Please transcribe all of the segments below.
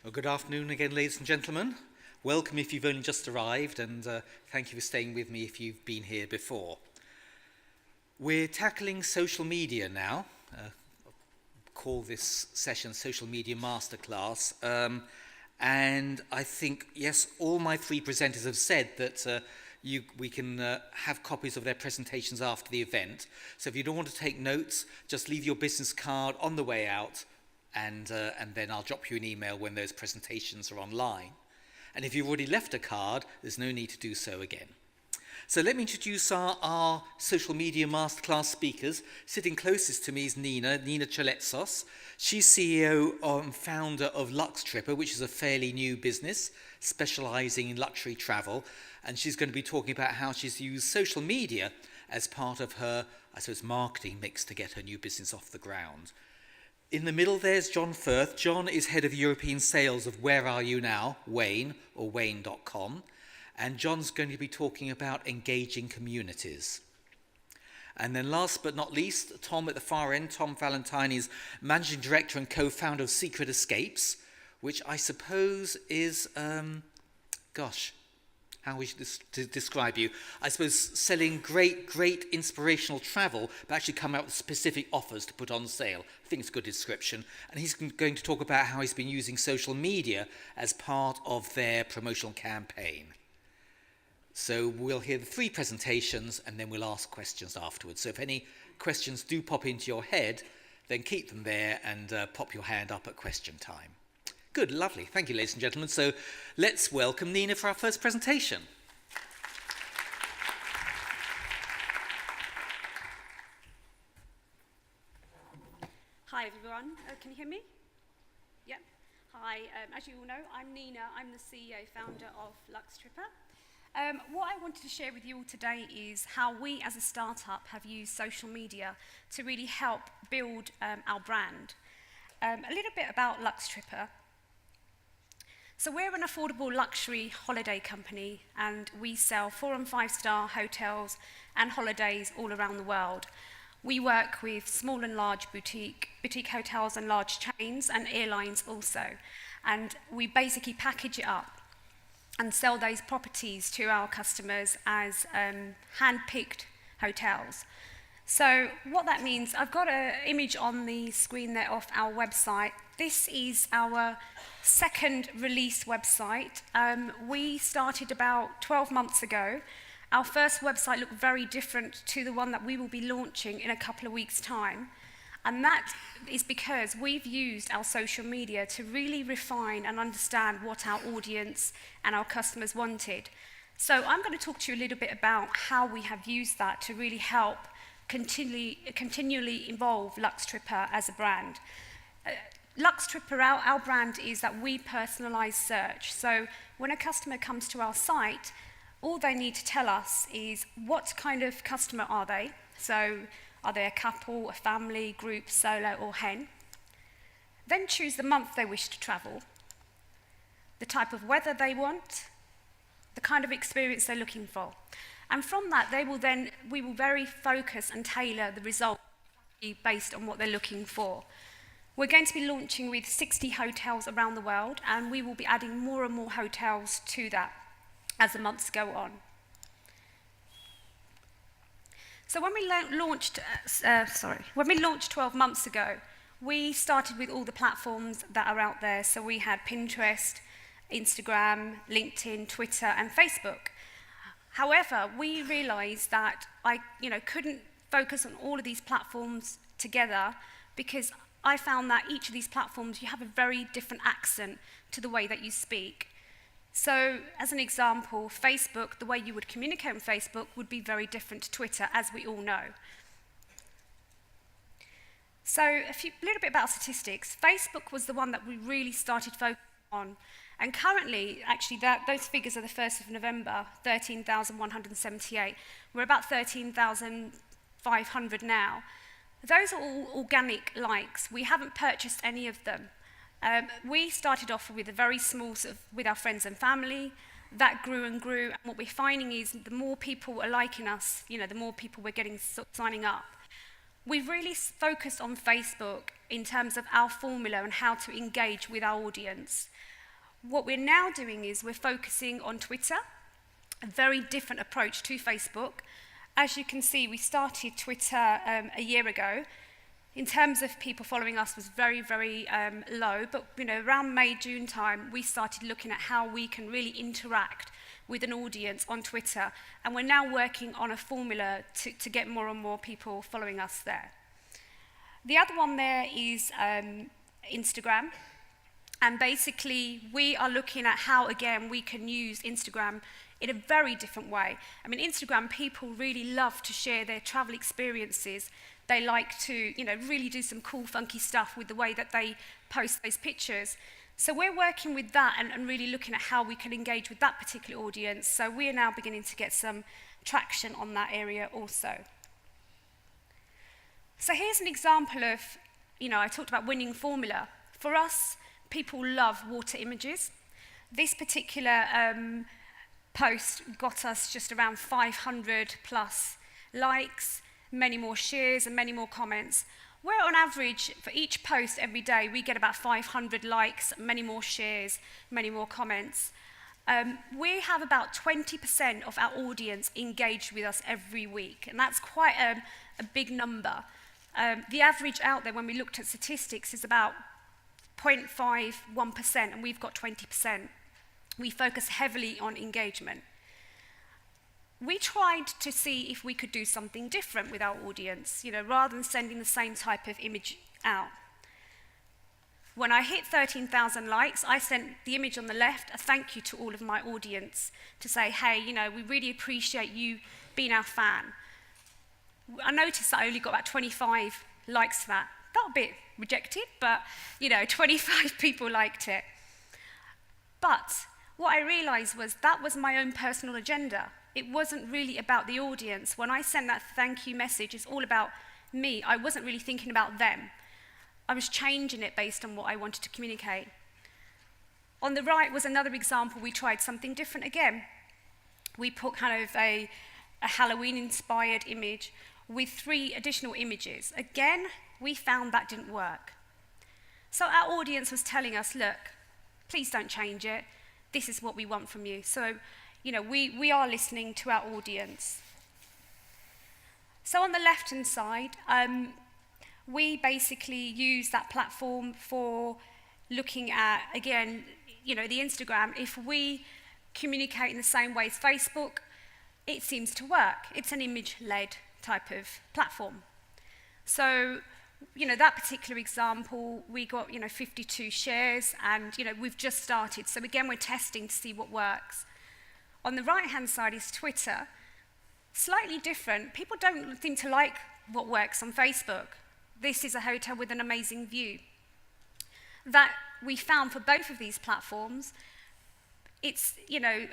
Well, good afternoon again, ladies and gentlemen. Welcome if you've only just arrived, and thank you for staying with me if you've been here before. We're tackling social media now. Call this session Social Media Masterclass. And I think, yes, all my three presenters have said that we can have copies of their presentations after the event. So if you don't want to take notes, just leave your business card on the way out, and then I'll drop you an email when those presentations are online. And if you've already left a card, there's no need to do so again. So let me introduce our social media masterclass speakers. Sitting closest to me is Nina Chaletsos. She's CEO and founder of LuxTripper, which is a fairly new business specializing in luxury travel. And she's going to be talking about how she's used social media as part of her, I suppose, marketing mix to get her new business off the ground. In the middle, there's John Firth. John is head of European sales of Where Are You Now, Wayne, or Wayne.com. And John's going to be talking about engaging communities. And then last but not least, Tom at the far end, Tom Valentine is managing director and co-founder of Secret Escapes, which I suppose is, how we should describe you. I suppose selling great inspirational travel, but actually come out with specific offers to put on sale. I think it's a good description. And he's going to talk about how he's been using social media as part of their promotional campaign. So we'll hear the three presentations and then we'll ask questions afterwards. So if any questions do pop into your head, then keep them there and pop your hand up at question time. Good, lovely. Thank you, ladies and gentlemen. So let's welcome Nina for our first presentation. Hi, everyone. Can you hear me? Yep. Hi. As you all know, I'm Nina. I'm the CEO, founder of LuxTripper. What I wanted to share with you all today is how we as a startup have used social media to really help build our brand. A little bit about LuxTripper. So we're an affordable luxury holiday company, and we sell 4- and 5-star hotels and holidays all around the world. We work with small and large boutique hotels and large chains and airlines also. And we basically package it up and sell those properties to our customers as hand-picked hotels. So what that means, I've got an image on the screen there of our website. This is our second release website. We started about 12 months ago. Our first website looked very different to the one that we will be launching in a couple of weeks' time. And that is because we've used our social media to really refine and understand what our audience and our customers wanted. So I'm going to talk to you a little bit about how we have used that to really help continually evolve LuxTripper as a brand. LuxTripper, our brand is that we personalize search. So when a customer comes to our site, all they need to tell us is what kind of customer are they. So are they a couple, a family, group, solo, or hen? Then choose the month they wish to travel, the type of weather they want, the kind of experience they're looking for. And from that, we will very focus and tailor the result based on what they're looking for. We're going to be launching with 60 hotels around the world, and we will be adding more and more hotels to that as the months go on. So when we launched 12 months ago, we started with all the platforms that are out there. So we had Pinterest, Instagram, LinkedIn, Twitter, and Facebook. However, we realized that I couldn't focus on all of these platforms together because I found that each of these platforms, you have a very different accent to the way that you speak. So, as an example, Facebook, the way you would communicate on Facebook would be very different to Twitter, as we all know. So, a little bit about statistics. Facebook was the one that we really started focusing on. And currently, actually, those figures are the 1st of November, 13,178. We're about 13,500 now. Those are all organic likes. We haven't purchased any of them. We started off with a very small, with our friends and family. That grew and grew. And what we're finding is the more people are liking us, the more people we're getting signing up. We've really focused on Facebook in terms of our formula and how to engage with our audience. What we're now doing is we're focusing on Twitter, a very different approach to Facebook. As you can see, we started Twitter a year ago. In terms of people following us was very, very low, but around May, June time, we started looking at how we can really interact with an audience on Twitter, and we're now working on a formula to get more and more people following us there. The other one there is Instagram, and basically we are looking at how, again, we can use Instagram in a very different way. I mean, Instagram, people really love to share their travel experiences. They like to, really do some cool, funky stuff with the way that they post those pictures. So we're working with that and really looking at how we can engage with that particular audience. So we are now beginning to get some traction on that area also. So here's an example of, I talked about winning formula. For us, people love water images. This particular post got us just around 500 plus likes, many more shares and many more comments. Where on average, for each post every day, we get about 500 likes, many more shares, many more comments. We have about 20% of our audience engaged with us every week, and that's quite a big number. The average out there, when we looked at statistics, is about 0.51%, and we've got 20%. We focus heavily on engagement. We tried to see if we could do something different with our audience, rather than sending the same type of image out. When I hit 13,000 likes, I sent the image on the left, a thank you to all of my audience, to say, hey, we really appreciate you being our fan. I noticed that I only got about 25 likes to that. Felt a bit rejected, but 25 people liked it. But what I realized was that was my own personal agenda. It wasn't really about the audience. When I sent that thank you message, it's all about me. I wasn't really thinking about them. I was changing it based on what I wanted to communicate. On the right was another example. We tried something different again. We put kind of a Halloween-inspired image with 3 additional images. Again, we found that didn't work. So our audience was telling us, look, please don't change it. This is what we want from you. So we are listening to our audience. So on the left-hand side, we basically use that platform for looking at, again, the Instagram. If we communicate in the same way as Facebook, it seems to work. It's an image-led type of platform. So, that particular example, we got, 52 shares, and, we've just started. So again, we're testing to see what works. On the right-hand side is Twitter. Slightly different. People don't seem to like what works on Facebook. This is a hotel with an amazing view. That we found for both of these platforms, it's,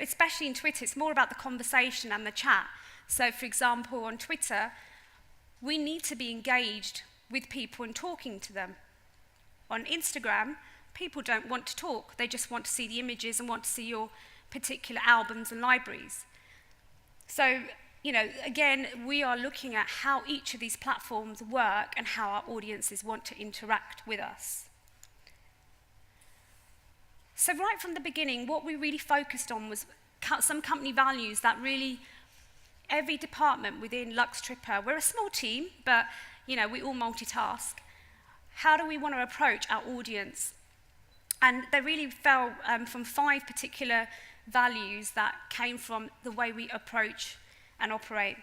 especially in Twitter, it's more about the conversation and the chat. So, for example, on Twitter, we need to be engaged with people and talking to them. On Instagram, people don't want to talk. They just want to see the images and want to see your particular albums and libraries. So, again, we are looking at how each of these platforms work and how our audiences want to interact with us. So right from the beginning, what we really focused on was some company values that really, every department within Lux Tripper, we're a small team, but we all multitask. How do we want to approach our audience? And they really fell from 5 particular values that came from the way we approach and operate.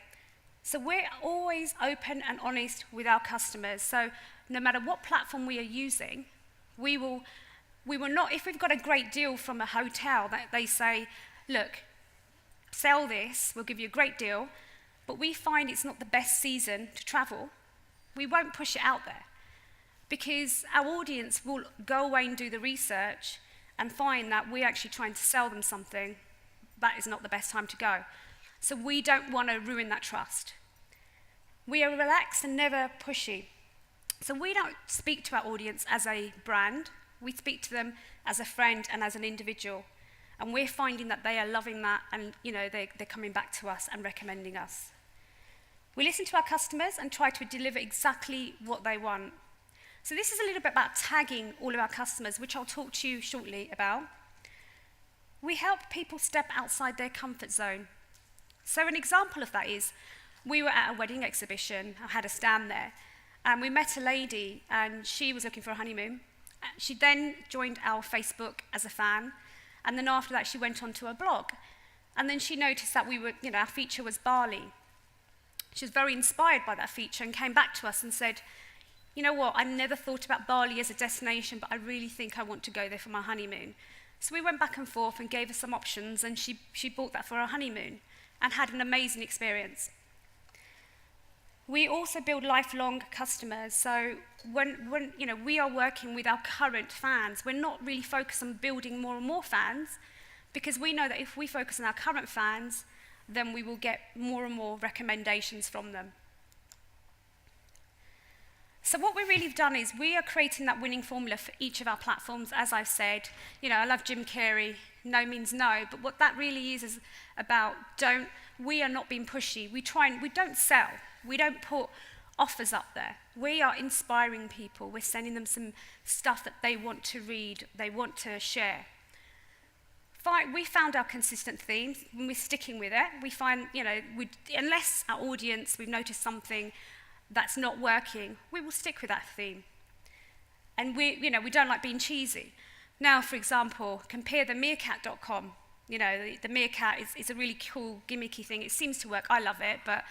So we're always open and honest with our customers. So no matter what platform we are using, we will not, if we've got a great deal from a hotel that they say, look, sell this, we'll give you a great deal, but we find it's not the best season to travel, we won't push it out there. Because our audience will go away and do the research and find that we're actually trying to sell them something. That is not the best time to go. So we don't want to ruin that trust. We are relaxed and never pushy. So we don't speak to our audience as a brand. We speak to them as a friend and as an individual. And we're finding that they are loving that, and they're coming back to us and recommending us. We listen to our customers and try to deliver exactly what they want. So this is a little bit about tagging all of our customers, which I'll talk to you shortly about. we help people step outside their comfort zone. So an example of that is, we were at a wedding exhibition, I had a stand there, and we met a lady and she was looking for a honeymoon. She then joined our Facebook as a fan, and then after that she went onto her blog. And then she noticed that our feature was Bali. She was very inspired by that feature and came back to us and said, you know what, I never thought about Bali as a destination, but I really think I want to go there for my honeymoon. So we went back and forth and gave her some options, and she bought that for her honeymoon and had an amazing experience. We also build lifelong customers. So when we are working with our current fans, we're not really focused on building more and more fans, because we know that if we focus on our current fans, then we will get more and more recommendations from them. So what we really have done is we are creating that winning formula for each of our platforms. As I've said, I love Jim Carrey, no means no, but what that really is about, we are not being pushy. We don't sell. We don't put offers up there. We are inspiring people. We're sending them some stuff that they want to read, they want to share. We found our consistent themes, and we're sticking with it. We find, unless our audience, we've noticed something that's not working, we will stick with that theme. And we don't like being cheesy. Now, for example, compare the meerkat.com. The meerkat is a really cool, gimmicky thing. It seems to work. I love it, but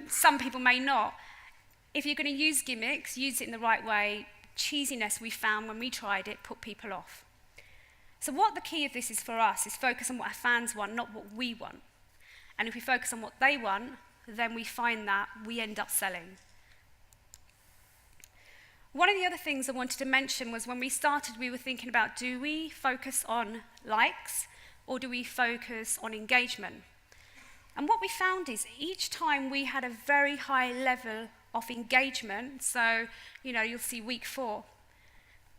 some people may not. If you're going to use gimmicks, use it in the right way. Cheesiness, we found when we tried it, put people off. So what the key of this is for us is focus on what our fans want, not what we want. And if we focus on what they want, then we find that we end up selling. One of the other things I wanted to mention was when we started, we were thinking about, do we focus on likes or do we focus on engagement? And what we found is each time we had a very high level of engagement, so you'll see week 4,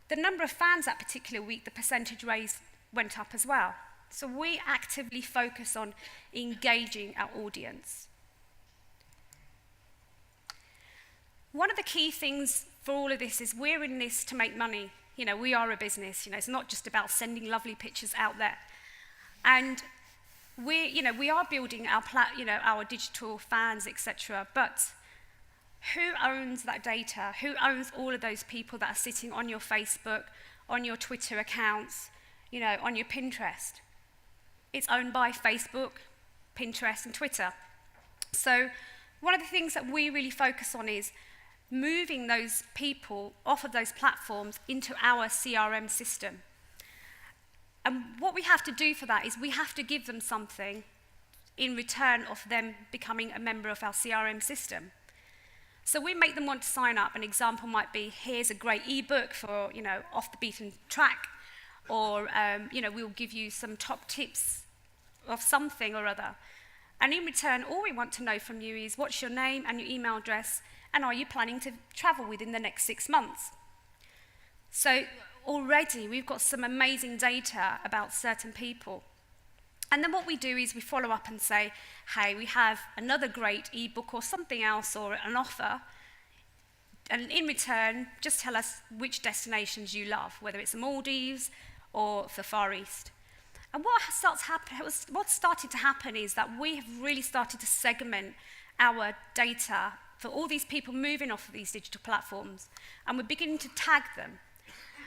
the number of fans that particular week, the percentage raise went up as well. So we actively focus on engaging our audience. One of the key things for all of this is we're in this to make money. We are a business. It's not just about sending lovely pictures out there. And we are building our digital fans, etc. But who owns that data? Who owns all of those people that are sitting on your Facebook, on your Twitter accounts, on your Pinterest? It's owned by Facebook, Pinterest, and Twitter. So one of the things that we really focus on is moving those people off of those platforms into our CRM system. And what we have to do for that is we have to give them something in return of them becoming a member of our CRM system. So we make them want to sign up. An example might be, here's a great ebook for, off the beaten track, or, we'll give you some top tips of something or other. And in return, all we want to know from you is what's your name and your email address, and are you planning to travel within the next 6 months? So already we've got some amazing data about certain people. And then what we do is we follow up and say, hey, we have another great ebook or something else or an offer. And in return, just tell us which destinations you love, whether it's the Maldives or the Far East. And what started to happen is that we have really started to segment our data for all these people moving off of these digital platforms, and we're beginning to tag them.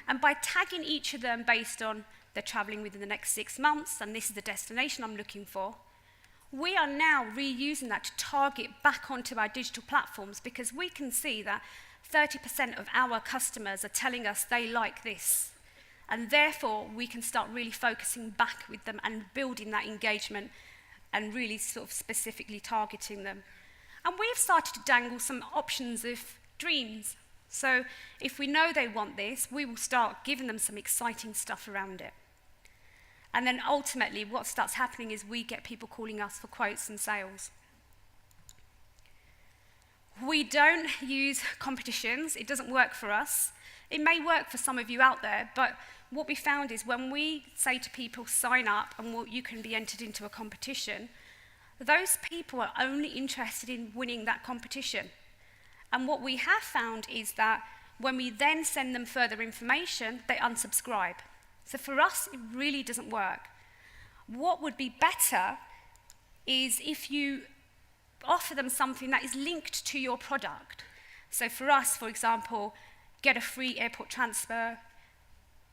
And by tagging each of them based on they're traveling within the next 6 months, and this is the destination I'm looking for, we are now reusing that to target back onto our digital platforms, because we can see that 30% of our customers are telling us they like this. And therefore, we can start really focusing back with them and building that engagement and really sort of specifically targeting them. And we've started to dangle some options of dreams. So if we know they want this, we will start giving them some exciting stuff around it. And then ultimately, what starts happening is we get people calling us for quotes and sales. We don't use competitions. It doesn't work for us. It may work for some of you out there, but what we found is when we say to people, sign up and you can be entered into a competition, those people are only interested in winning that competition. And what we have found is that when we then send them further information, they unsubscribe. So for us, it really doesn't work. What would be better is if you offer them something that is linked to your product. So for us, for example, get a free airport transfer,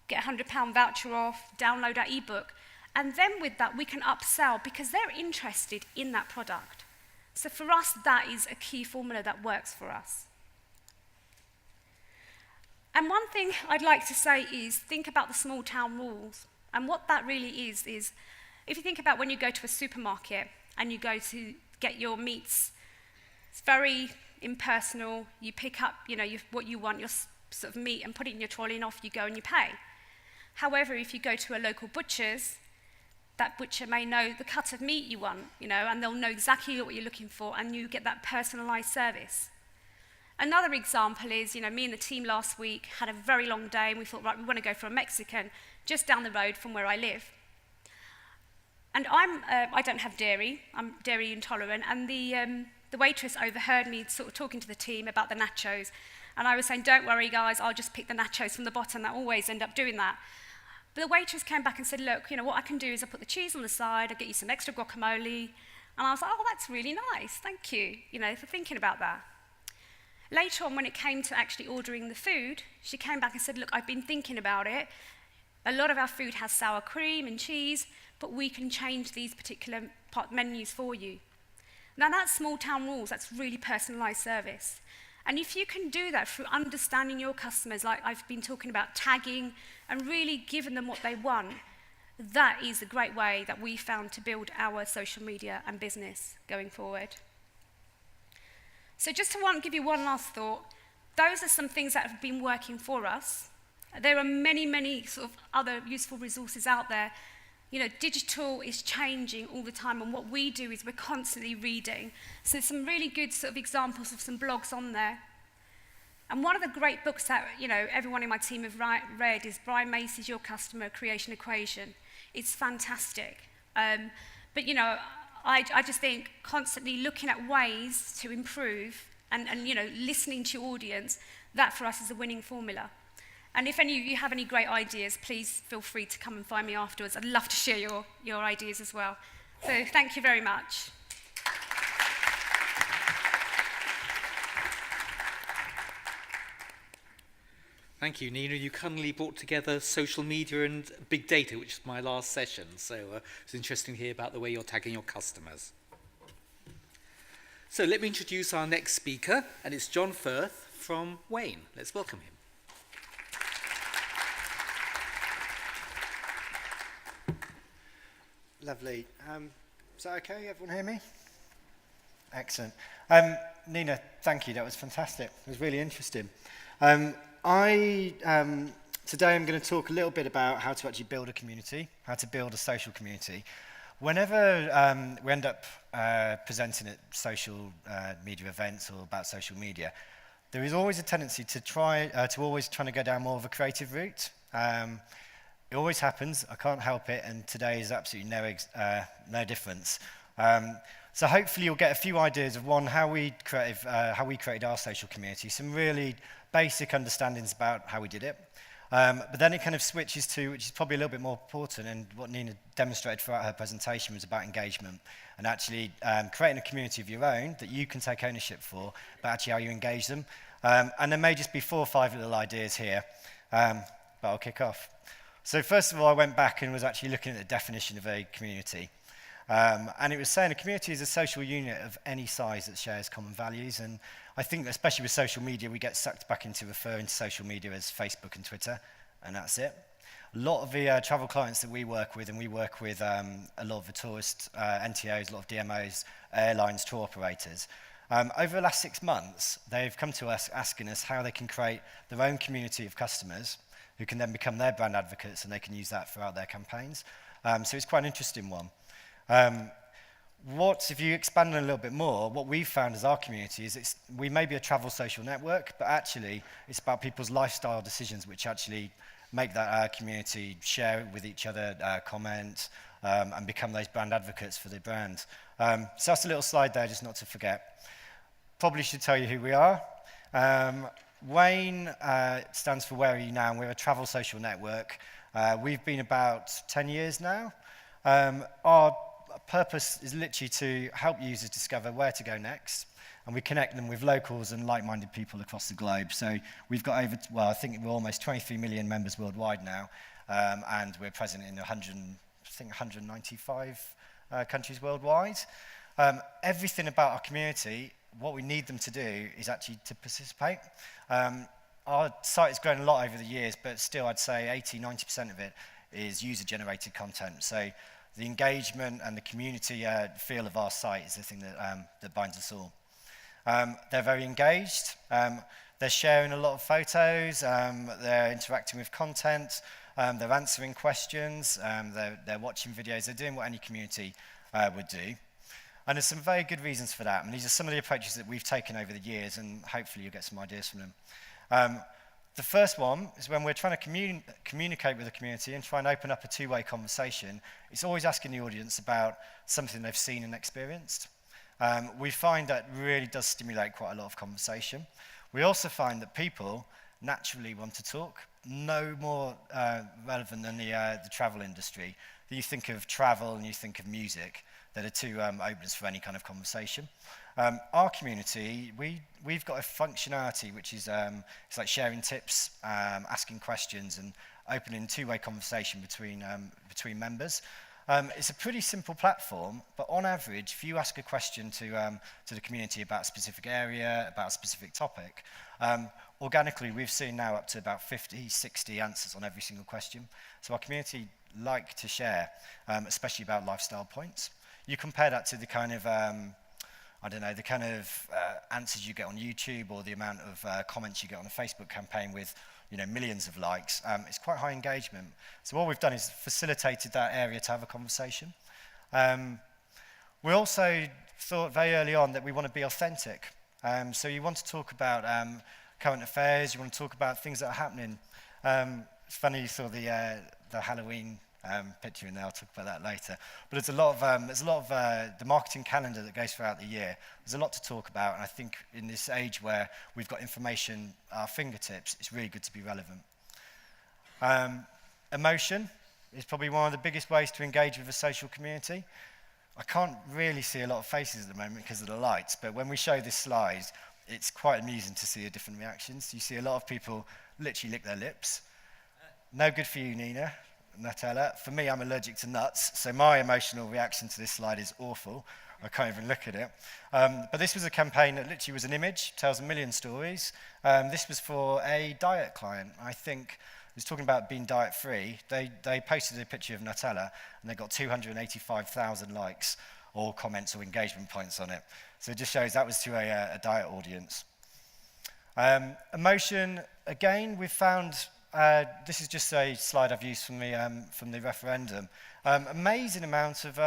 get a £100 voucher off, download our ebook, and then with that we can upsell because they're interested in that product. So for us, that is a key formula that works for us. And one thing I'd like to say is think about the small town rules. And what that really is if you think about when you go to a supermarket and you go to get your meats, it's very impersonal. You pick up, what you want, your sort of meat, and put it in your trolley, and off you go and you pay. However, if you go to a local butcher's, that butcher may know the cut of meat you want, and they'll know exactly what you're looking for, and you get that personalised service. Another example is, me and the team last week had a very long day, and we thought, right, we want to go for a Mexican just down the road from where I live. And I don't have dairy, I'm dairy intolerant, and the waitress overheard me sort of talking to the team about the nachos, and I was saying, don't worry guys, I'll just pick the nachos from the bottom. I always end up doing that. But the waitress came back and said, look, what I can do is I'll put the cheese on the side, I'll get you some extra guacamole. And I was like, oh, that's really nice, thank you, for thinking about that. Later on, when it came to actually ordering the food, she came back and said, look, I've been thinking about it. A lot of our food has sour cream and cheese, but we can change these particular menus for you. Now that's small town rules, that's really personalised service. And if you can do that through understanding your customers, like I've been talking about tagging and really giving them what they want, that is a great way that we found to build our social media and business going forward. So just to give you one last thought, those are some things that have been working for us. There are many, many sort of other useful resources out there. Digital is changing all the time, and what we do is we're constantly reading. So there's some really good sort of examples of some blogs on there. And one of the great books that everyone in my team have read is Brian Macy's Your Customer Creation Equation. It's fantastic. But I just think constantly looking at ways to improve and listening to your audience, that for us is a winning formula. And if any of you have any great ideas, please feel free to come and find me afterwards. I'd love to share your ideas as well. So thank you very much. Thank you, Nina. You cunningly brought together social media and big data, which is my last session. So it's interesting to hear about the way you're tagging your customers. So let me introduce our next speaker, and it's John Firth from Wayne. Let's welcome him. Lovely. Is that okay? Everyone hear me? Excellent. Nina, thank you. That was fantastic. It was really interesting. Today I'm going to talk a little bit about how to actually build a community, how to build a social community. Whenever we end up presenting at social media events or about social media, there is always a tendency to always trying to go down more of a creative route. It always happens. I can't help it, and today is absolutely no difference. So hopefully you'll get a few ideas of how we created our social community, some really basic understandings about how we did it. But then it kind of switches to, which is probably a little bit more important, and what Nina demonstrated throughout her presentation was about engagement and actually creating a community of your own that you can take ownership for, but actually how you engage them. And there may just be 4 or 5 little ideas here, but I'll kick off. So first of all, I went back and was actually looking at the definition of a community. And it was saying a community is a social unit of any size that shares common values. And I think that especially with social media, we get sucked back into referring to social media as Facebook and Twitter, and that's it. A lot of the travel clients that we work with, and we work with a lot of the tourist NTOs, a lot of DMOs, airlines, tour operators. Over the last 6 months, they've come to us asking us how they can create their own community of customers who can then become their brand advocates, and they can use that throughout their campaigns. So it's quite an interesting one. If you expand on a little bit more, what we've found as our community is we may be a travel social network, but actually it's about people's lifestyle decisions which actually make that community share with each other, comment, and become those brand advocates for the brand. So that's a little slide there, just not to forget. Probably should tell you who we are. Wayne stands for Where Are You Now? And we're a travel social network. We've been about 10 years now. Our purpose is literally to help users discover where to go next, and we connect them with locals and like-minded people across the globe. So we've got over, well, I think we're almost 23 million members worldwide now, and we're present in 195 countries worldwide. Everything about our community, what we need them to do is actually to participate. Our site has grown a lot over the years, but still I'd say 80–90% of it is user-generated content. So the engagement and the community feel of our site is the thing that binds us all. They're very engaged. They're sharing a lot of photos. They're interacting with content. They're answering questions. They're watching videos. They're doing what any community would do. And there's some very good reasons for that. And these are some of the approaches that we've taken over the years, and hopefully you'll get some ideas from them. The first one is when we're trying to communicate with the community and try and open up a two-way conversation, it's always asking the audience about something they've seen and experienced. We find that really does stimulate quite a lot of conversation. We also find that people naturally want to talk. No more relevant than the travel industry. You think of travel and you think of music. They're the two openers for any kind of conversation. Our community, we've got a functionality which is it's like sharing tips, asking questions, and opening two-way conversation between members. It's a pretty simple platform, but on average, if you ask a question to the community about a specific area, about a specific topic, organically we've seen now up to about 50, 60 answers on every single question. So our community like to share, especially about lifestyle points. You compare that to the kind of, answers you get on YouTube, or the amount of comments you get on a Facebook campaign with, millions of likes. It's quite high engagement. So what we've done is facilitated that area to have a conversation. We also thought very early on that we want to be authentic. So you want to talk about current affairs, you want to talk about things that are happening. It's funny you saw the Halloween picture in there. I'll talk about that later. But there's a lot of the marketing calendar that goes throughout the year. There's a lot to talk about, and I think in this age where we've got information at our fingertips, it's really good to be relevant. Emotion is probably one of the biggest ways to engage with a social community. I can't really see a lot of faces at the moment because of the lights, but when we show this slide, it's quite amusing to see the different reactions. You see a lot of people literally lick their lips. No good for you, Nina. Nutella. For me, I'm allergic to nuts, so my emotional reaction to this slide is awful. I can't even look at it. But this was a campaign that literally was an image, tells a million stories. This was for a diet client. I think it was talking about being diet-free. They posted a picture of Nutella, and they got 285,000 likes, or comments or engagement points on it. So it just shows that was to a diet audience. Emotion, again, we've found. This is just a slide I've used from the referendum. Amazing amount of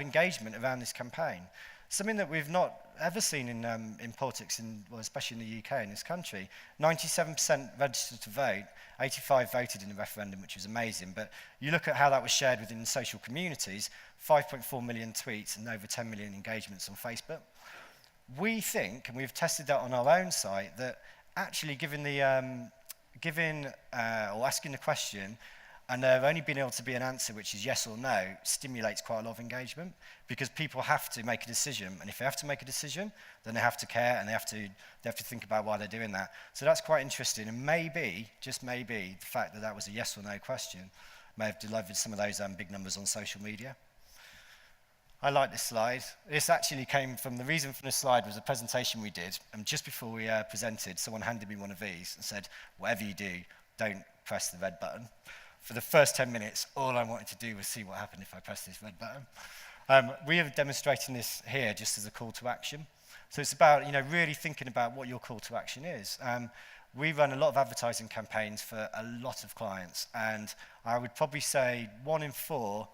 engagement around this campaign. Something that we've not ever seen in politics, especially in the UK, in this country. 97% registered to vote, 85 voted in the referendum, which was amazing. But you look at how that was shared within social communities, 5.4 million tweets and over 10 million engagements on Facebook. We think, and we've tested that on our own site, that actually or asking the question and there only being able to be an answer which is yes or no stimulates quite a lot of engagement, because people have to make a decision, and if they have to make a decision, then they have to care, and they have to think about why they're doing that. So that's quite interesting, and maybe, just maybe, the fact that that was a yes or no question may have delivered some of those big numbers on social media. I like this slide. This actually came from, the reason for this slide was a presentation we did, and just before we presented, someone handed me one of these and said, whatever you do, don't press the red button. For the first 10 minutes, all I wanted to do was see what happened if I pressed this red button. We are demonstrating this here just as a call to action. So it's about, really thinking about what your call to action is. We run a lot of advertising campaigns for a lot of clients, and I would probably say 1 in 4,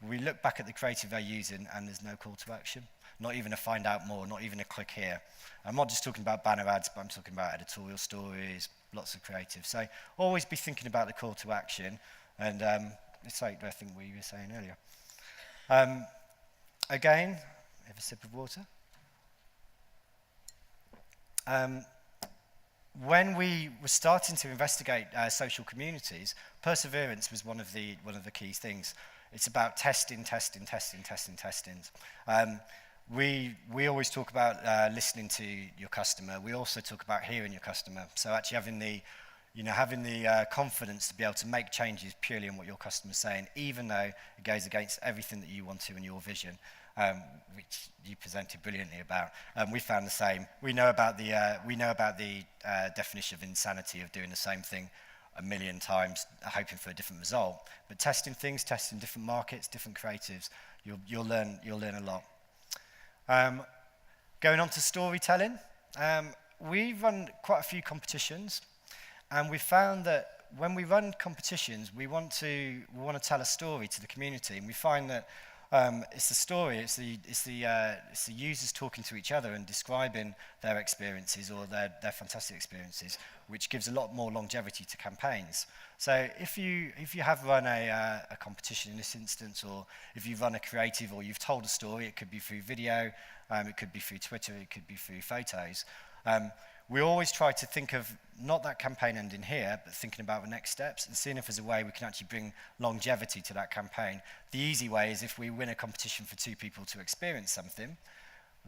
we look back at the creative they're using and there's no call to action. Not even a find out more, not even a click here. I'm not just talking about banner ads, but I'm talking about editorial stories, lots of creative. So always be thinking about the call to action, and it's like I think we were saying earlier. Again, have a sip of water. When we were starting to investigate social communities, perseverance was one of the key things. It's about testing. We always talk about listening to your customer. We also talk about hearing your customer. So actually having the confidence to be able to make changes purely on what your customer's saying, even though it goes against everything that you want to in your vision, which you presented brilliantly about. We found the same. We know about the definition of insanity of doing the same thing a million times, hoping for a different result. But testing things, testing different markets, different creatives, you'll learn a lot. Going on to storytelling, we run quite a few competitions, and we found that when we run competitions, we want to tell a story to the community, and we find that it's the story, it's the users talking to each other and describing their experiences or their fantastic experiences, which gives a lot more longevity to campaigns. So if you have run a competition in this instance, or if you've run a creative or you've told a story, it could be through video, it could be through Twitter, it could be through photos. We always try to think of not that campaign ending here, but thinking about the next steps and seeing if there's a way we can actually bring longevity to that campaign. The easy way is if we win a competition for 2 people to experience something,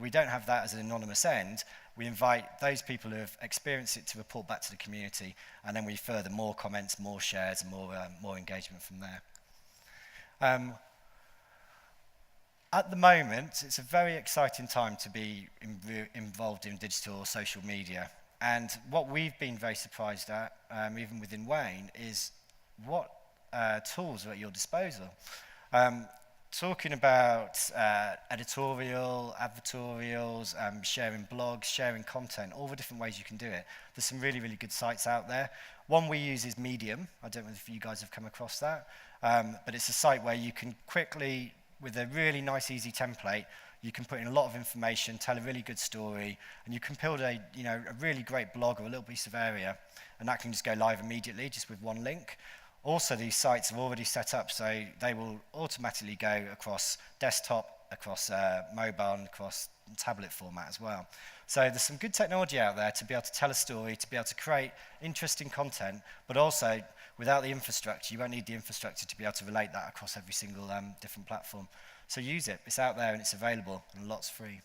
we don't have that as an anonymous end. We invite those people who have experienced it to report back to the community, and then we further more comments, more shares, and more engagement from there. At the moment, it's a very exciting time to be involved in digital or social media. And what we've been very surprised at, even within Wayne, is what tools are at your disposal. Talking about editorial, advertorials, sharing blogs, sharing content, all the different ways you can do it. There's some really, really good sites out there. One we use is Medium. I don't know if you guys have come across that. But it's a site where you can quickly, with a really nice, easy template, you can put in a lot of information, tell a really good story, and you can build a really great blog or a little piece of area, and that can just go live immediately, just with one link. Also, these sites are already set up, so they will automatically go across desktop, across mobile, and across tablet format as well. So there's some good technology out there to be able to tell a story, to be able to create interesting content, but also, without the infrastructure, you won't need the infrastructure to be able to relate that across every single different platform. So use it. It's out there and it's available, and lots free.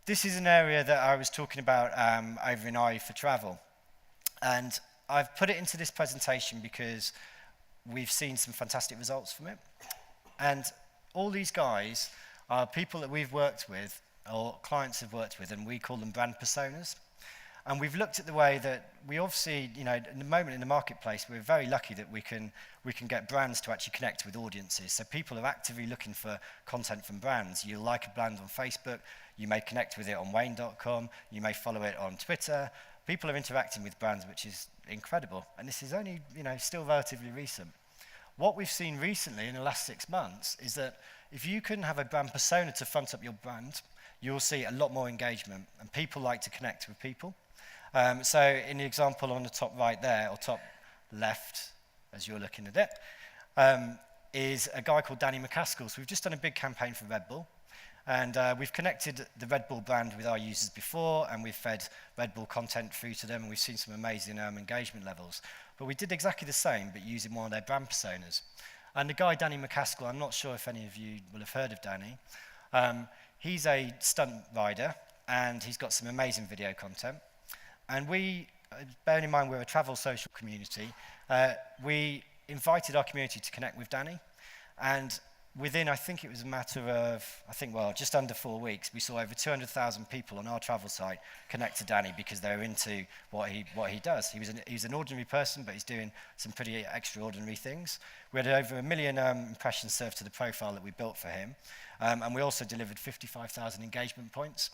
This is an area that I was talking about over in RE for Travel. And I've put it into this presentation because we've seen some fantastic results from it. And all these guys are people that we've worked with, or clients have worked with, and we call them brand personas. And we've looked at the way that we obviously, in the moment in the marketplace, we're very lucky that we can get brands to actually connect with audiences. So people are actively looking for content from brands. You'll like a brand on Facebook, you may connect with it on Wayne.com, you may follow it on Twitter. People are interacting with brands, which is incredible. And this is only, still relatively recent. What we've seen recently in the last 6 months is that if you can have a brand persona to front up your brand, you'll see a lot more engagement, and people like to connect with people. So in the example on the top right there, or top left, as you're looking at it, is a guy called Danny McCaskill. So we've just done a big campaign for Red Bull, and we've connected the Red Bull brand with our users before, and we've fed Red Bull content through to them, and we've seen some amazing engagement levels. But we did exactly the same, but using one of their brand personas. And the guy, Danny McCaskill, I'm not sure if any of you will have heard of Danny. He's a stunt rider, and he's got some amazing video content. And we, bearing in mind we're a travel social community, we invited our community to connect with Danny. And within, I think it was a matter of, just under 4 weeks, we saw over 200,000 people on our travel site connect to Danny because they're into what he does. He's an ordinary person, but he's doing some pretty extraordinary things. We had over 1 million impressions served to the profile that we built for him. And we also delivered 55,000 engagement points,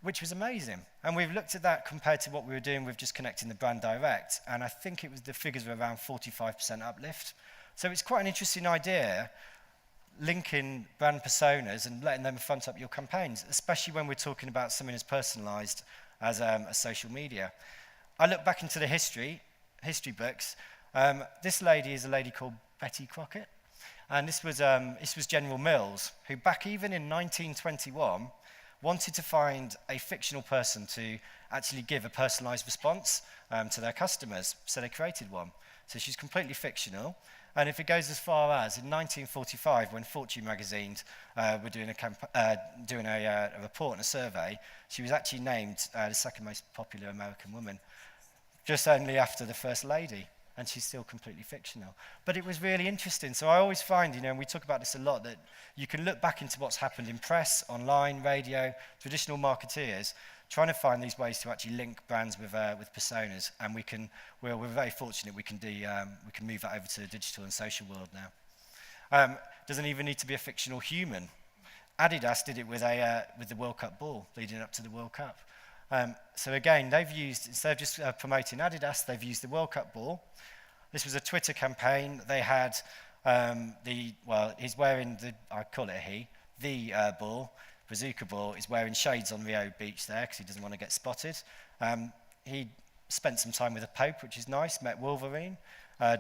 which was amazing. And we've looked at that compared to what we were doing with just connecting the brand direct, and I think the figures were around 45% uplift. So it's quite an interesting idea, linking brand personas and letting them front up your campaigns, especially when we're talking about something as personalized as social media. I look back into the history books. This lady is a lady called Betty Crockett, and this was General Mills, who back even in 1921 wanted to find a fictional person to actually give a personalised response to their customers. So they created one. So she's completely fictional. And if it goes as far as in 1945, when Fortune magazines were doing a report and a survey, she was actually named the second most popular American woman, just only after the First Lady. And she's still completely fictional. But it was really interesting. So I always find, and we talk about this a lot, that you can look back into what's happened in press, online, radio, traditional marketeers, trying to find these ways to actually link brands with personas. And we're very fortunate we can move that over to the digital and social world now. Doesn't even need to be a fictional human. Adidas did it with the World Cup ball leading up to the World Cup. So again, they've used, instead of just promoting Adidas, they've used the World Cup ball. This was a Twitter campaign. They had he's wearing I call it a he, the ball, bazooka ball, is wearing shades on Rio Beach there because he doesn't want to get spotted. He spent some time with the Pope, which is nice, met Wolverine,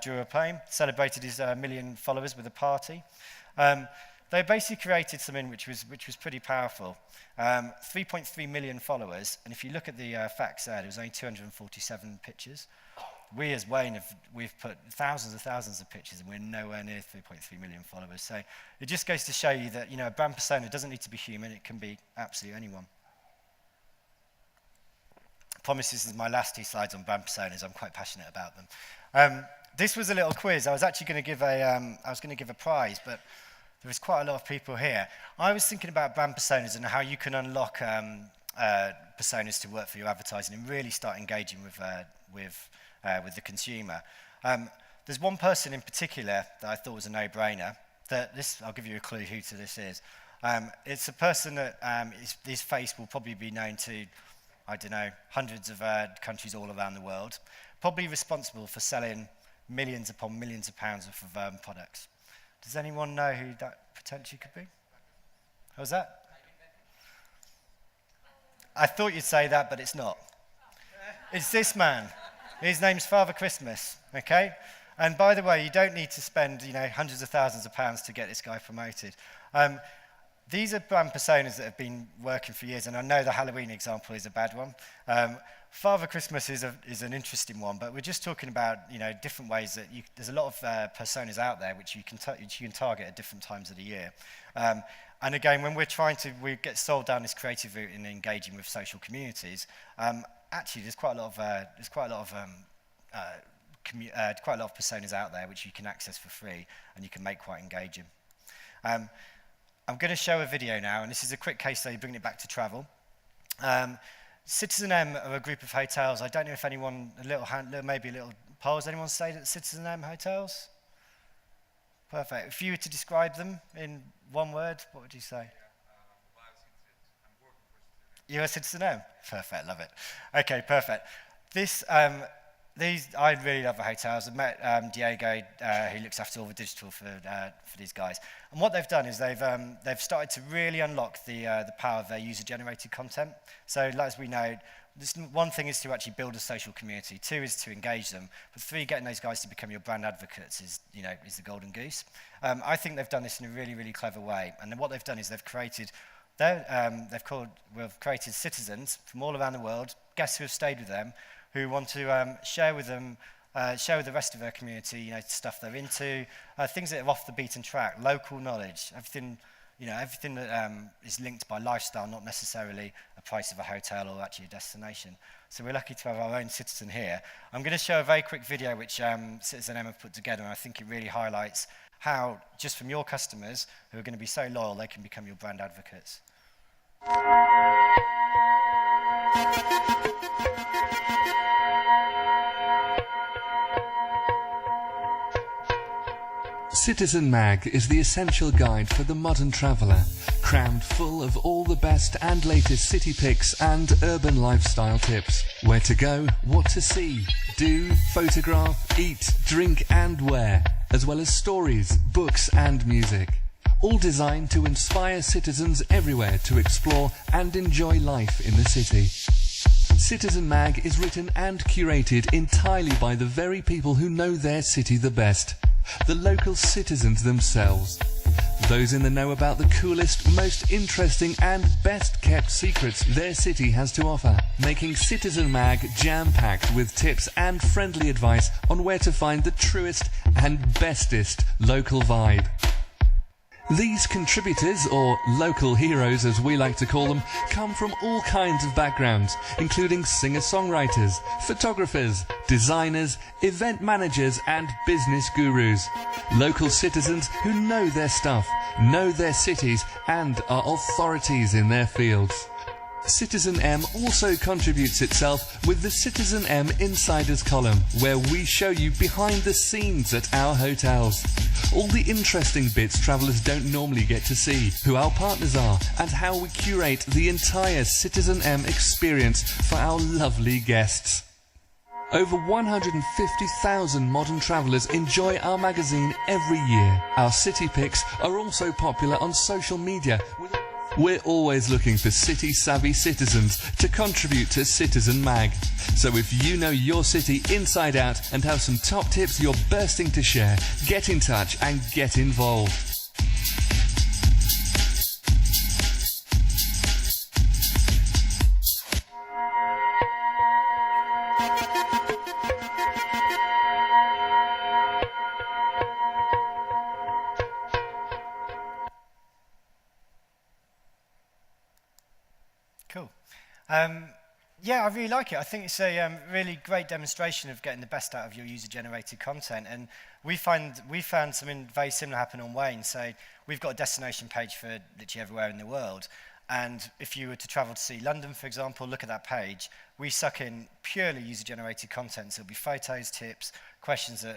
drew a plane, celebrated his 1 million followers with a party. They basically created something which was pretty powerful. 3.3 million followers, and if you look at the facts there was only 247 pictures. We as Wayne, we've put thousands of pictures, and we're nowhere near 3.3 million followers. So it just goes to show you that a brand persona doesn't need to be human; it can be absolutely anyone. I promise this is my last 2 slides on brand personas. I'm quite passionate about them. This was a little quiz. I was actually going to give a prize, but there was quite a lot of people here. I was thinking about brand personas and how you can unlock personas to work for your advertising and really start engaging with the consumer. There's one person in particular that I thought was a no-brainer. I'll give you a clue who this is. It's a person that his face will probably be known to, I don't know, hundreds of countries all around the world. Probably responsible for selling millions upon millions of pounds worth of products. Does anyone know who that potentially could be? What was that? I thought you'd say that, but it's not. It's this man. His name's Father Christmas, okay? And by the way, you don't need to spend, hundreds of thousands of pounds to get this guy promoted. These are brand personas that have been working for years, and I know the Halloween example is a bad one. Father Christmas is an interesting one, but we're just talking about different ways that there's a lot of personas out there which you can target at different times of the year. And again, when we get sold down this creative route in engaging with social communities, actually there's quite a lot of personas out there which you can access for free and you can make quite engaging. I'm going to show a video now, and this is a quick case study bringing it back to travel. Citizen M are a group of hotels. I don't know if anyone, maybe a little poll, has anyone stayed at Citizen M hotels? Perfect. If you were to describe them in one word, what would you say? You're a Citizen M? Perfect, love it. Okay, perfect. I really love the hotels. I've met Diego, who looks after all the digital for these guys. And what they've done is they've started to really unlock the power of their user-generated content. So, as we know, one thing is to actually build a social community. 2 is to engage them. But 3, getting those guys to become your brand advocates is the golden goose. I think they've done this in a really, really clever way. And then what they've done is they've created citizens from all around the world, guests who have stayed with them, who want to share with the rest of their community, stuff they're into, things that are off the beaten track, local knowledge, everything that is linked by lifestyle, not necessarily a price of a hotel or actually a destination. So we're lucky to have our own citizen here. I'm going to show a very quick video which Citizen M have put together, and I think it really highlights how, just from your customers, who are going to be so loyal, they can become your brand advocates. Citizen Mag is the essential guide for the modern traveller, crammed full of all the best and latest city pics and urban lifestyle tips. Where to go, what to see, do, photograph, eat, drink and wear, as well as stories, books and music. All designed to inspire citizens everywhere to explore and enjoy life in the city. Citizen Mag is written and curated entirely by the very people who know their city the best, the local citizens themselves. those in the know about the coolest, most interesting and best kept secrets their city has to offer, making Citizen Mag jam-packed with tips and friendly advice on where to find the truest and bestest local vibe. These contributors, or local heroes as we like to call them, come from all kinds of backgrounds, including singer-songwriters, photographers, designers, event managers and business gurus. Local citizens who know their stuff, know their cities and are authorities in their fields. Citizen M also contributes itself with the Citizen M Insiders column, where we show you behind the scenes at our hotels. All the interesting bits travellers don't normally get to see, who our partners are, and how we curate the entire Citizen M experience for our lovely guests. Over 150,000 modern travellers enjoy our magazine every year. Our city pics are also popular on social media. We're always looking for city-savvy citizens to contribute to Citizen Mag. So if you know your city inside out and have some top tips you're bursting to share, get in touch and get involved. Cool. Yeah, I really like it. I think it's a really great demonstration of getting the best out of your user-generated content. And we found something very similar happen on Wayne. So we've got a destination page for literally everywhere in the world. And if you were to travel to see London, for example, look at that page. We suck in purely user-generated content. So it'll be photos, tips, questions that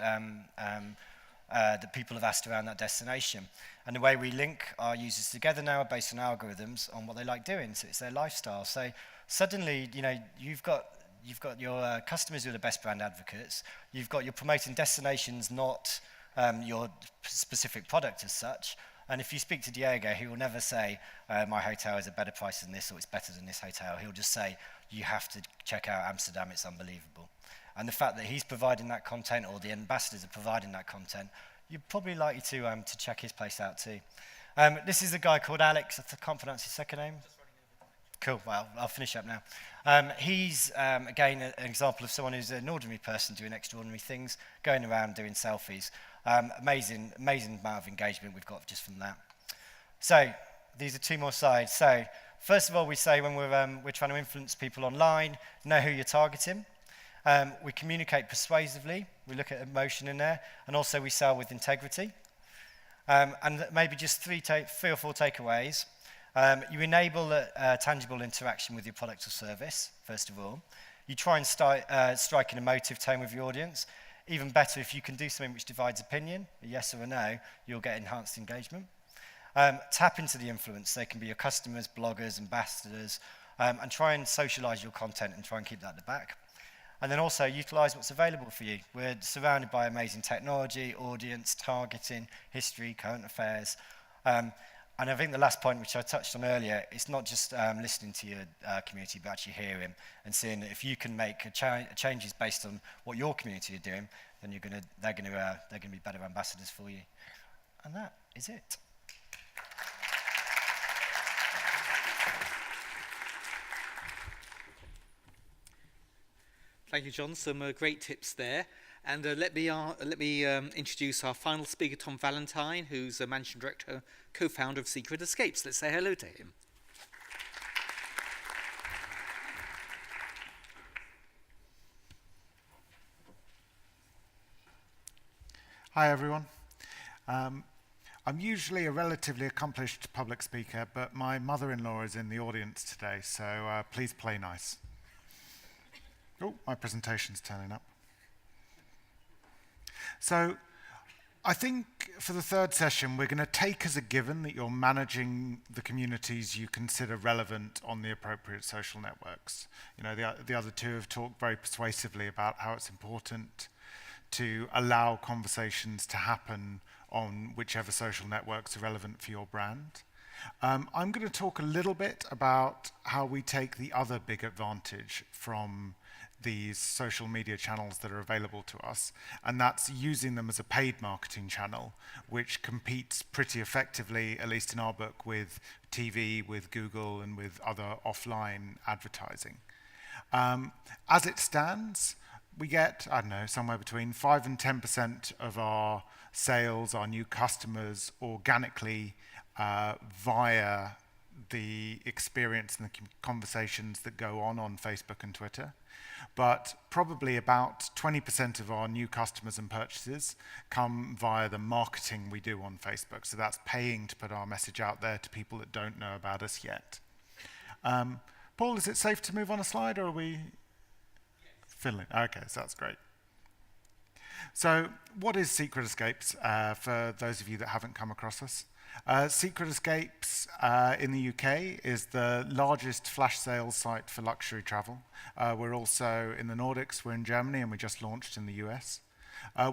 that people have asked around that destination. And the way we link our users together now are based on algorithms on what they like doing, so it's their lifestyle. So suddenly, you know, you've got your customers who are the best brand advocates, you're promoting destinations, not your specific product as such. And if you speak to Diego, he will never say, my hotel is a better price than this, or it's better than this hotel. He'll just say, you have to check out Amsterdam, it's unbelievable. And the fact that he's providing that content, or the ambassadors are providing that content, you're probably likely to check his place out too. This is a guy called Alex. I can't pronounce his second name. Cool. Well, I'll finish up now. He's, again, an example of someone who's an ordinary person doing extraordinary things, going around doing selfies. Amazing amount of engagement we've got just from that. So these are two more sides. So first of all, we say when we're trying to influence people online, know who you're targeting. We communicate persuasively, we look at emotion in there, and also we sell with integrity. And maybe just three or four takeaways. You enable tangible interaction with your product or service, first of all. You try and strike an emotive tone with your audience. Even better, if you can do something which divides opinion, a yes or a no, you'll get enhanced engagement. Tap into the influence. They can be your customers, bloggers, ambassadors, and try and socialize your content and try and keep that at the back. And then also utilize what's available for you. We're surrounded by amazing technology, audience, targeting, history, current affairs. And I think the last point, which I touched on earlier, it's not just listening to your community, but actually hearing and seeing that if you can make changes based on what your community are doing, then they're going to be better ambassadors for you. And that is it. Thank you, John. Some great tips there. And let me introduce our final speaker, Tom Valentine, who's a managing director, co-founder of Secret Escapes. Let's say hello to him. Hi, everyone. I'm usually a relatively accomplished public speaker, but my mother-in-law is in the audience today, so please play nice. Oh, my presentation's turning up. So I think for the third session, we're going to take as a given that you're managing the communities you consider relevant on the appropriate social networks. You know, the other two have talked very persuasively about how it's important to allow conversations to happen on whichever social networks are relevant for your brand. I'm going to talk a little bit about how we take the other big advantage from these social media channels that are available to us, and that's using them as a paid marketing channel, which competes pretty effectively, at least in our book, with TV, with Google, and with other offline advertising. As it stands, we get, I don't know, somewhere between 5 and 10% of our sales, our new customers, organically via the experience and the conversations that go on Facebook and Twitter. But probably about 20% of our new customers and purchases come via the marketing we do on Facebook. So that's paying to put our message out there to people that don't know about us yet. Paul, is it safe to move on a slide, or are we fiddling? Okay, so that's great. So what is Secret Escapes, for those of you that haven't come across us? Secret Escapes in the UK is the largest flash sales site for luxury travel. We're also in the Nordics, we're in Germany, and we just launched in the US.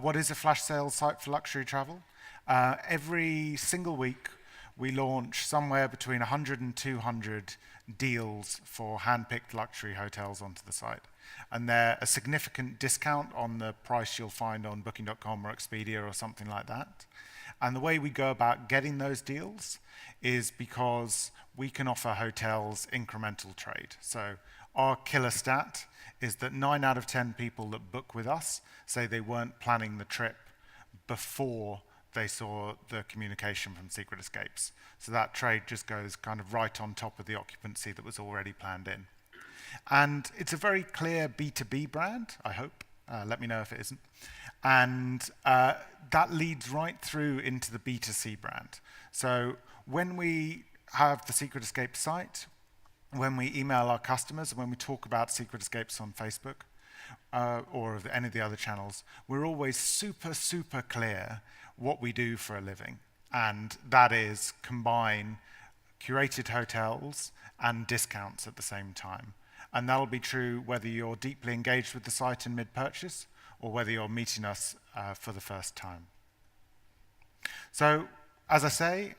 What is a flash sales site for luxury travel? Every single week we launch somewhere between 100 and 200 deals for hand-picked luxury hotels onto the site. And they're a significant discount on the price you'll find on Booking.com or Expedia or something like that. And the way we go about getting those deals is because we can offer hotels incremental trade. So our killer stat is that 9 out of 10 people that book with us say they weren't planning the trip before they saw the communication from Secret Escapes. So that trade just goes kind of right on top of the occupancy that was already planned in. And it's a very clear B2B brand, I hope. Let me know if it isn't. And that leads right through into the B2C brand. So when we have the Secret Escapes site, when we email our customers, and when we talk about Secret Escapes on Facebook, or any of the other channels, we're always super, super clear what we do for a living. And that is combine curated hotels and discounts at the same time. And that'll be true whether you're deeply engaged with the site in mid-purchase or whether you're meeting us for the first time. So, as I say,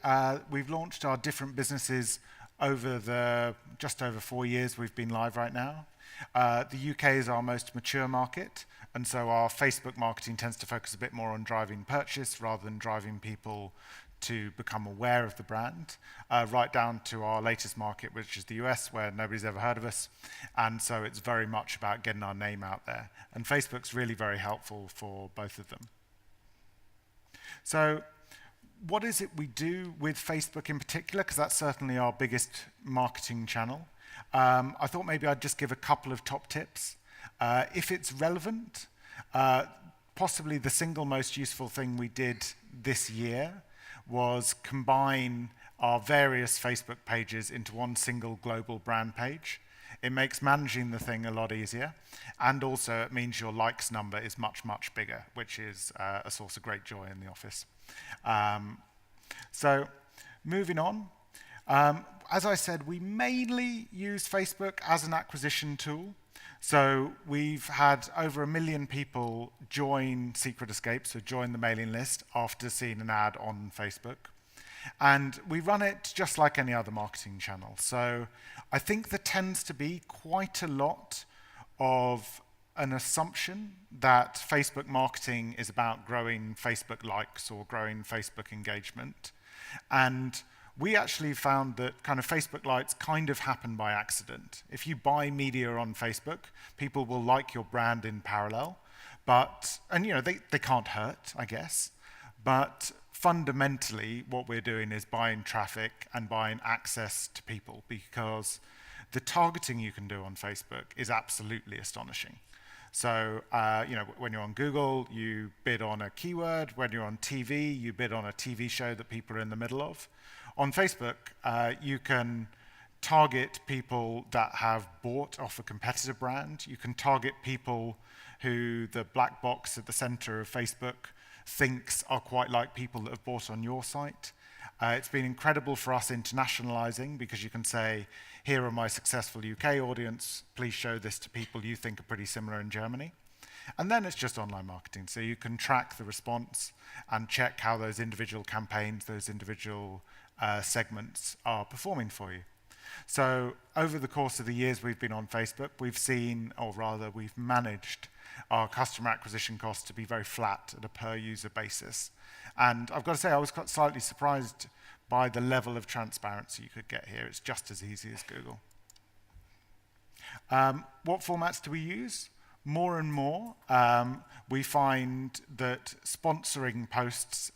we've launched our different businesses over just over 4 years we've been live right now. The UK is our most mature market, and so our Facebook marketing tends to focus a bit more on driving purchase rather than driving people to become aware of the brand, right down to our latest market, which is the US, where nobody's ever heard of us. And so it's very much about getting our name out there. And Facebook's really very helpful for both of them. So what is it we do with Facebook in particular? Because that's certainly our biggest marketing channel. I thought maybe I'd just give a couple of top tips. If it's relevant, possibly the single most useful thing we did this year was combine our various Facebook pages into one single global brand page. It makes managing the thing a lot easier, and also it means your likes number is much, much bigger, which is a source of great joy in the office. So moving on, as I said, we mainly use Facebook as an acquisition tool. So we've had over 1 million people join Secret Escapes, so join the mailing list after seeing an ad on Facebook. And we run it just like any other marketing channel. So I think there tends to be quite a lot of an assumption that Facebook marketing is about growing Facebook likes or growing Facebook engagement. And we actually found that kind of Facebook likes kind of happen by accident. If you buy media on Facebook, people will like your brand in parallel, and you know, they can't hurt, I guess, but fundamentally what we're doing is buying traffic and buying access to people, because the targeting you can do on Facebook is absolutely astonishing. So, you know, when you're on Google, you bid on a keyword. When you're on TV, you bid on a TV show that people are in the middle of. On Facebook, you can target people that have bought off a competitor brand. You can target people who the black box at the center of Facebook thinks are quite like people that have bought on your site. It's been incredible for us internationalizing, because you can say, here are my successful UK audience, please show this to people you think are pretty similar in Germany. And then it's just online marketing. So you can track the response and check how those individual campaigns, those individual segments are performing for you. So over the course of the years we've been on Facebook, we've seen, or rather we've managed our customer acquisition costs to be very flat at a per user basis. And I've got to say, I was quite slightly surprised by the level of transparency you could get here. It's just as easy as Google. What formats do we use? More and more, we find that sponsoring posts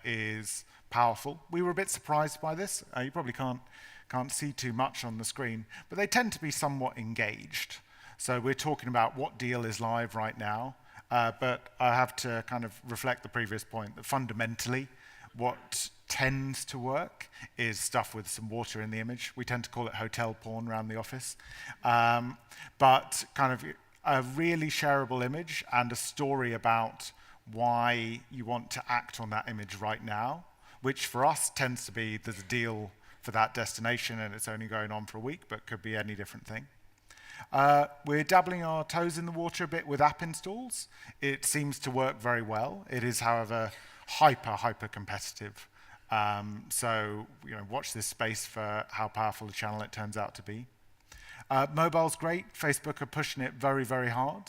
is powerful. We were a bit surprised by this. You probably can't see too much on the screen, but they tend to be somewhat engaged. So we're talking about what deal is live right now, but I have to kind of reflect the previous point that fundamentally what tends to work is stuff with some water in the image. We tend to call it hotel porn around the office. But kind of a really shareable image and a story about why you want to act on that image right now, which for us tends to be there's a deal for that destination and it's only going on for a week, but could be any different thing. We're dabbling our toes in the water a bit with app installs. It seems to work very well. It is, however, hyper competitive. So watch this space for how powerful a channel it turns out to be. Mobile's great. Facebook are pushing it very, very hard.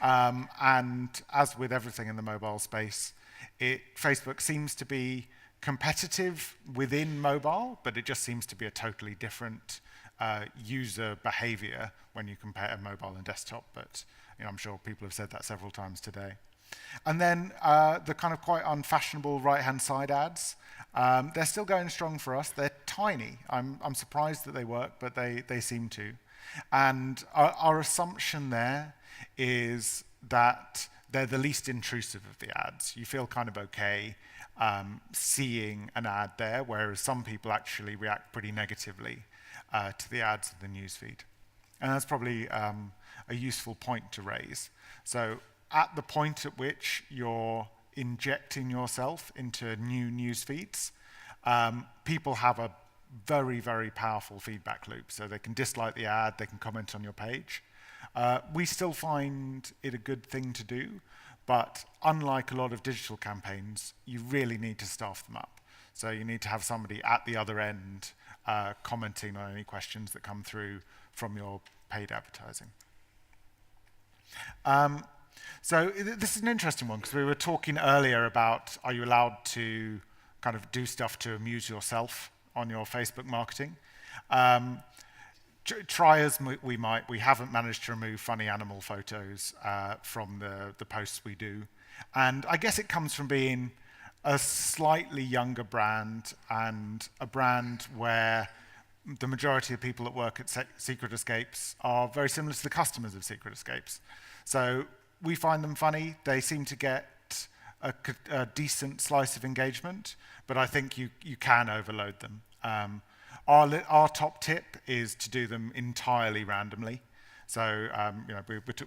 And as with everything in the mobile space, Facebook seems to be competitive within mobile, but it just seems to be a totally different user behavior when you compare mobile and desktop. But I'm sure people have said that several times today. And then the kind of quite unfashionable right-hand side ads, they're still going strong for us. They're tiny. I'm surprised that they work, but they seem to. And our assumption there is that they're the least intrusive of the ads. You feel kind of okay seeing an ad there, whereas some people actually react pretty negatively to the ads in the newsfeed. And that's probably a useful point to raise. So at the point at which you're injecting yourself into new news feeds, people have a very, very powerful feedback loop. So they can dislike the ad, they can comment on your page. We still find it a good thing to do, but unlike a lot of digital campaigns, you really need to staff them up. So you need to have somebody at the other end commenting on any questions that come through from your paid advertising. So this is an interesting one because we were talking earlier about, are you allowed to kind of do stuff to amuse yourself on your Facebook marketing? Try as we might, we haven't managed to remove funny animal photos from the posts we do. And I guess it comes from being a slightly younger brand and a brand where the majority of people that work at Secret Escapes are very similar to the customers of Secret Escapes. So we find them funny. They seem to get a decent slice of engagement, but I think you can overload them. Our top tip is to do them entirely randomly. So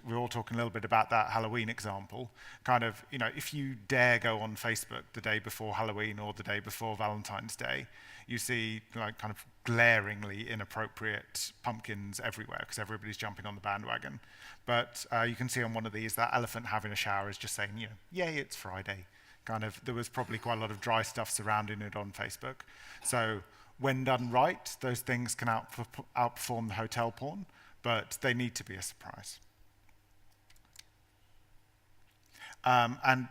we're all talking a little bit about that Halloween example. Kind of, if you dare go on Facebook the day before Halloween or the day before Valentine's Day, you see kind of glaringly inappropriate pumpkins everywhere because everybody's jumping on the bandwagon. But you can see on one of these that elephant having a shower is just saying, yay, it's Friday. Kind of, there was probably quite a lot of dry stuff surrounding it on Facebook. So when done right, those things can outperform the hotel porn, but they need to be a surprise. And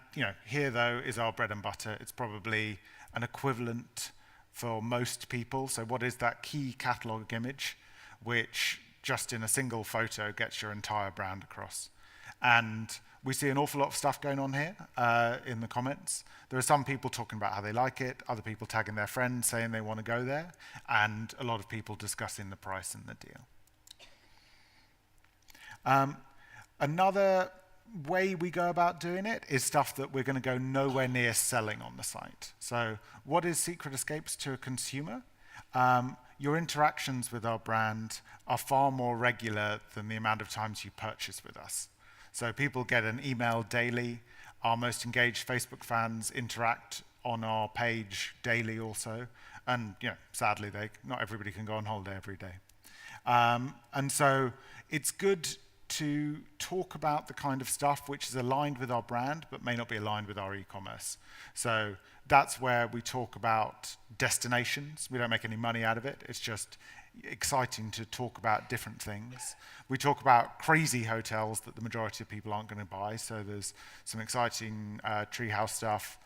here though is our bread and butter. It's probably an equivalent for most people. So what is that key catalog image, which just in a single photo gets your entire brand across? And we see an awful lot of stuff going on here in the comments. There are some people talking about how they like it, other people tagging their friends saying they want to go there, and a lot of people discussing the price and the deal. Another way we go about doing it is stuff that we're going to go nowhere near selling on the site. So what is Secret Escapes to a consumer? Your interactions with our brand are far more regular than the amount of times you purchase with us. So people get an email daily. Our most engaged Facebook fans interact on our page daily also. And sadly, not everybody can go on holiday every day. And so it's good to talk about the kind of stuff which is aligned with our brand but may not be aligned with our e-commerce. So that's where we talk about destinations. We don't make any money out of it. It's just exciting to talk about different things. We talk about crazy hotels that the majority of people aren't going to buy, so there's some exciting treehouse stuff.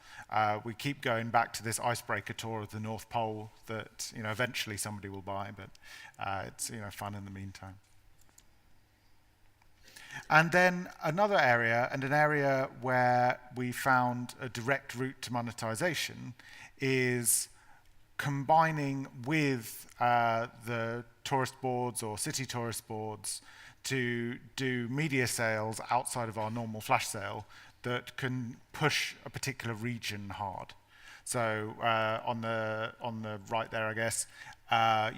We keep going back to this icebreaker tour of the North Pole that eventually somebody will buy, but it's fun in the meantime. And then another area, and an area where we found a direct route to monetization, is combining with the tourist boards or city tourist boards to do media sales outside of our normal flash sale that can push a particular region hard. So on the right there, I guess,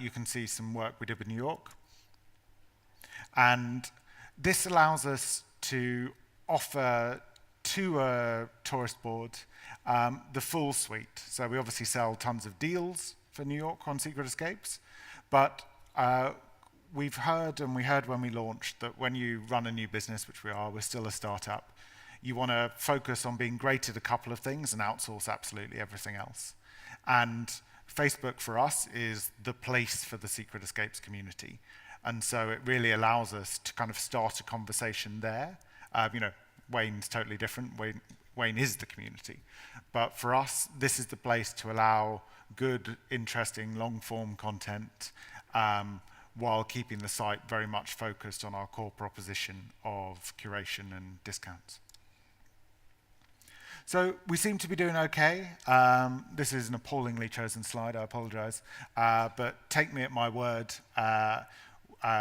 you can see some work we did with New York. And this allows us to offer to a tourist board the full suite. So we obviously sell tons of deals for New York on Secret Escapes, but we've heard, and we heard when we launched, that when you run a new business, which we are, we're still a startup, you want to focus on being great at a couple of things and outsource absolutely everything else. And Facebook for us is the place for the Secret Escapes community. And so it really allows us to kind of start a conversation there. Wayne's totally different. Wayne is the community. But for us, this is the place to allow good, interesting, long-form content while keeping the site very much focused on our core proposition of curation and discounts. So we seem to be doing okay. This is an appallingly chosen slide, I apologize. But take me at my word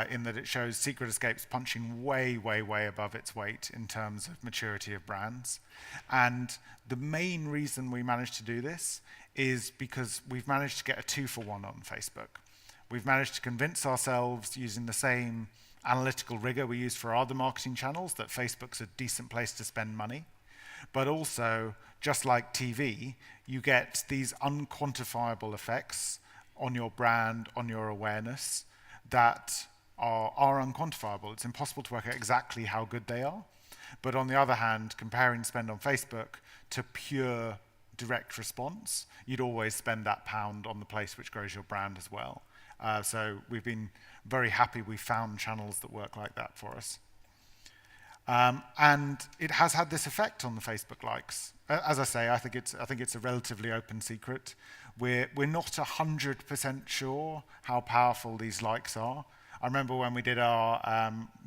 in that it shows Secret Escapes punching way, way, way above its weight in terms of maturity of brands. And the main reason we managed to do this is because we've managed to get a 2-for-1 on Facebook. We've managed to convince ourselves, using the same analytical rigor we use for our other marketing channels, that Facebook's a decent place to spend money. But also, just like TV, you get these unquantifiable effects on your brand, on your awareness, that are unquantifiable. It's impossible to work out exactly how good they are. But on the other hand, comparing spend on Facebook to pure direct response, you'd always spend that pound on the place which grows your brand as well. So we've been very happy we found channels that work like that for us. And it has had this effect on the Facebook likes. As I say, I think it's a relatively open secret. We're not 100% sure how powerful these likes are. I remember when we did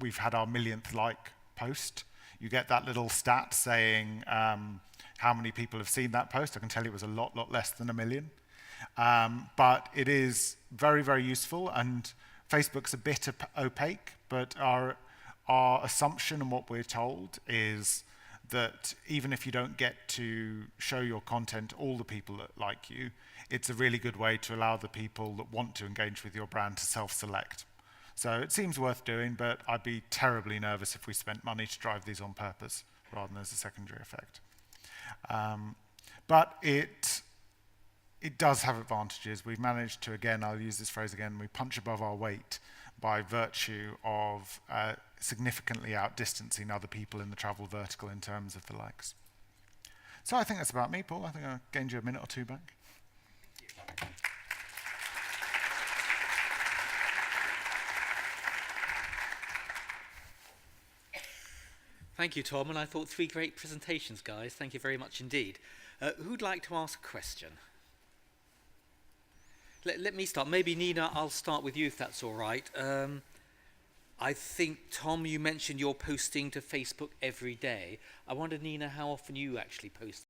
we've had our millionth like post. You get that little stat saying how many people have seen that post. I can tell you it was a lot less than 1 million. But it is very, very useful, and Facebook's a bit opaque, but our assumption and what we're told is that even if you don't get to show your content all the people that like you, it's a really good way to allow the people that want to engage with your brand to self-select. So it seems worth doing, but I'd be terribly nervous if we spent money to drive these on purpose rather than as a secondary effect. But it does have advantages. We've managed to, again, I'll use this phrase again, we punch above our weight by virtue of significantly outdistancing other people in the travel vertical in terms of the likes. So I think that's about me, Paul. I think I gained you a minute or two back. Thank you, Tom, and I thought 3 great presentations, guys. Thank you very much indeed. Who'd like to ask a question? Let me start. Maybe, Nina, I'll start with you if that's all right. I think, Tom, you mentioned you're posting to Facebook every day. I wonder, Nina, how often you actually post